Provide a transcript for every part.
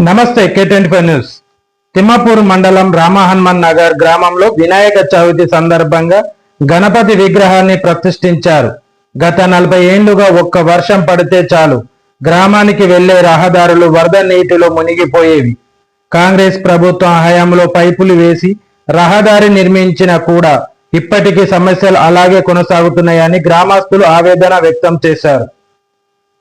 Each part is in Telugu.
నమస్తే K25 న్యూస్. తిమ్మాపూర్ మండలం రామహనుమాన్ నగర్ గ్రామంలో వినాయక చవితి సందర్భంగా గణపతి విగ్రహాన్ని ప్రతిష్ఠించారు. గత 40 ఏళ్లుగా ఒక్క వర్షం పడితే చాలు గ్రామానికి వెళ్లే రహదారులు వరద నీటిలో మునిగిపోయేవి. కాంగ్రెస్ ప్రభుత్వం హయాంలో పైపులు వేసి రహదారి నిర్మించినా కూడా ఇప్పటికీ సమస్యలు అలాగే కొనసాగుతున్నాయని గ్రామస్తులు ఆవేదన వ్యక్తం చేశారు.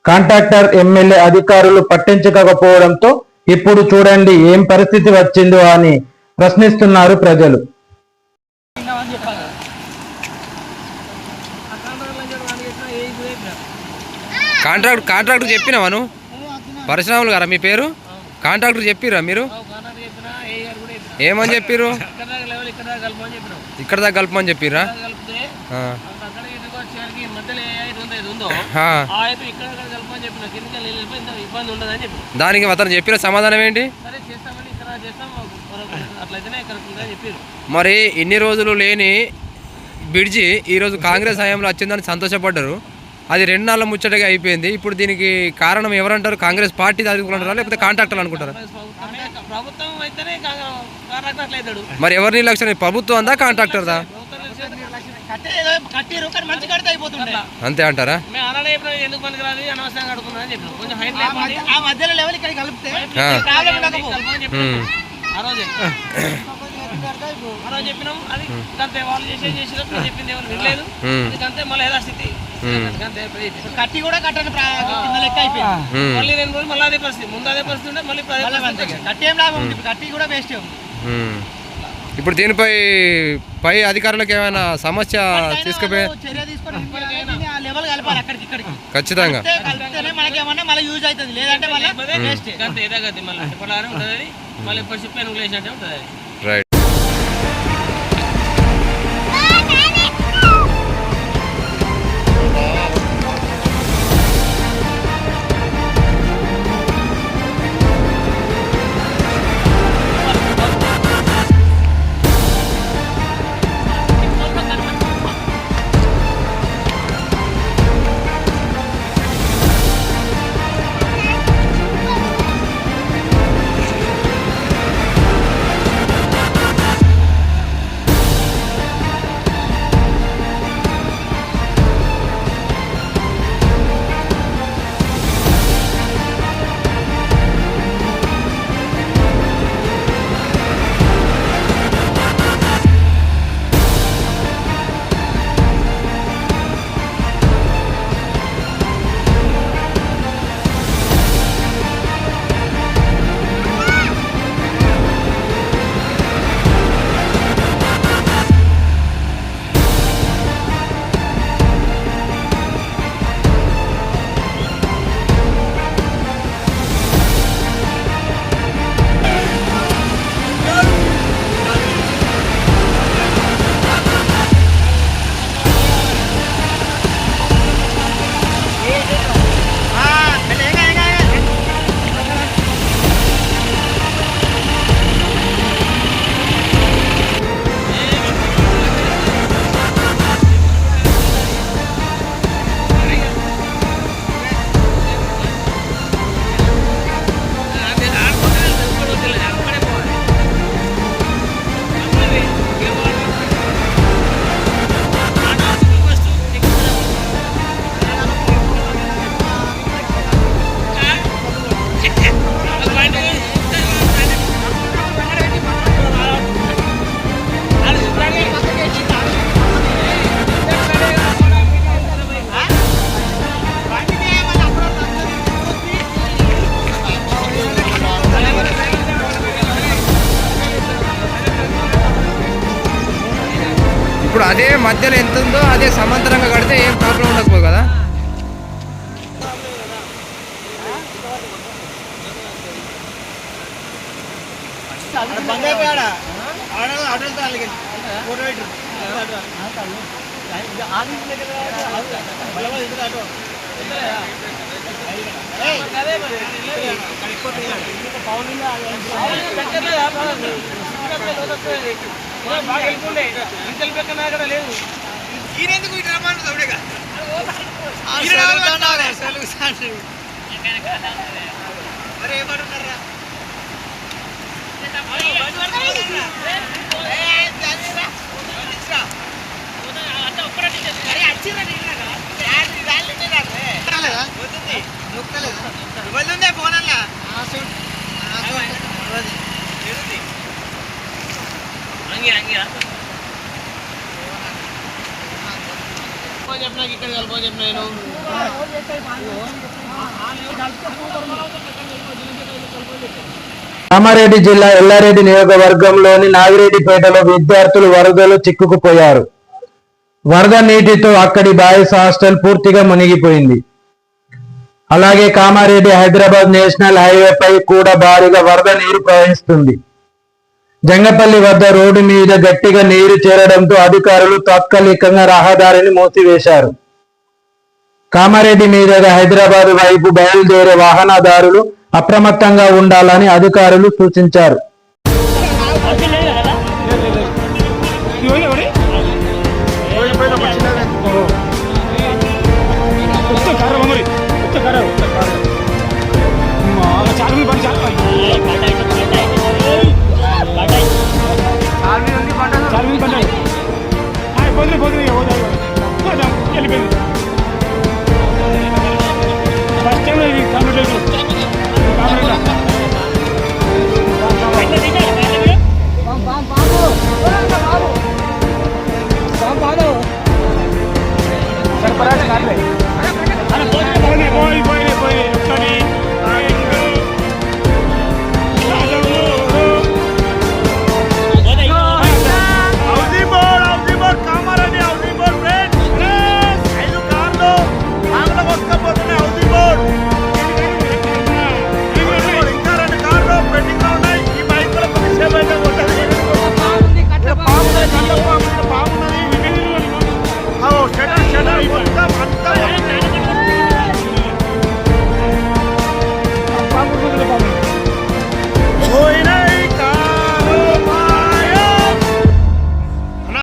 కాంట్రాక్టర్ ఎమ్మెల్యే అధికారులు పట్టించుకోకపోవడంతో ఇప్పుడు చూడండి ఏం పరిస్థితి వచ్చిందో అని ప్రశ్నిస్తున్నారు ప్రజలు. కాంట్రాక్టర్ చెప్పినావాను పరిశ్రమలు గారా మీ పేరు కాంట్రాక్టర్ చెప్పిరా మీరు ఏమని చెప్పిర్రు ఇక్కడ దాకా కలపమని చెప్పిర్రా దానికి అతను చెప్పిన సమాధానం ఏంటి మరి ఇన్ని రోజులు లేని బ్రిడ్జి ఈరోజు కాంగ్రెస్ హయాంలో వచ్చిందని సంతోషపడ్డారు. అది 2 నెలల ముచ్చటగా అయిపోయింది. ఇప్పుడు దీనికి కారణం ఎవరంటారు? కాంగ్రెస్ పార్టీ అనుకుంటారా లేకపోతే కాంట్రాక్టర్లు అనుకుంటారా? మరి ఎవరి నిర్లక్ష్యం ప్రభుత్వం అందా కాంట్రాక్టర్దా? అంతే అంటారా? కట్టి కూడా కట్టని లెక్క అయిపోయింది. మళ్ళీ 2 రోజులు మళ్ళీ అదే పరిస్థితి, ముందు అదే పరిస్థితి ఉంటే మళ్ళీ కట్టి ఏం లాభం ఉంది? కట్టి కూడా వేస్ట్. ఇప్పుడు దీనిపై పై అధికారులకు ఏమైనా సమస్య తీసుకుపోయి చర్య తీసుకొని లెవెల్ కలపాలి అక్కడికి ఇక్కడికి ఖచ్చితంగా. మనకి ఏమన్నా మళ్ళీ యూజ్ అవుతుంది, లేదంటే మళ్ళీ రైట్. ఇప్పుడు అదే మధ్యలో ఎంత ఉందో అదే సమాంతరంగా కడితే ఏం ప్రాబ్లం ఉండకపోదు కదా. అరే ఏమంటున్నారా చెప్పినా ఇక్కడ కలుపు చెప్పిన నేను కామారెడ్డి జిల్లా ఎల్లారెడ్డి నియోజకవర్గంలోని నాగిరెడ్డిపేటలో విద్యార్థులు వరదలో చిక్కుకుపోయారు. వరద నీటితో అక్కడి బాయ్స్ హాస్టల్ పూర్తిగా మునిగిపోయింది. అలాగే కామారెడ్డి హైదరాబాద్ నేషనల్ హైవేపై కూడా భారీగా వరద నీరు ప్రవహిస్తుంది. జంగపల్లి వద్ద రోడ్డు మీద గట్టిగా నీరు చేరడంతో అధికారులు తాత్కాలికంగా రహదారిని మూసివేశారు. కామారెడ్డి మీదుగా హైదరాబాద్ వైపు బయలుదేరే వాహనదారులు అప్రమత్తంగా ఉండాలని అధికారులు సూచించారు. Boy, boy.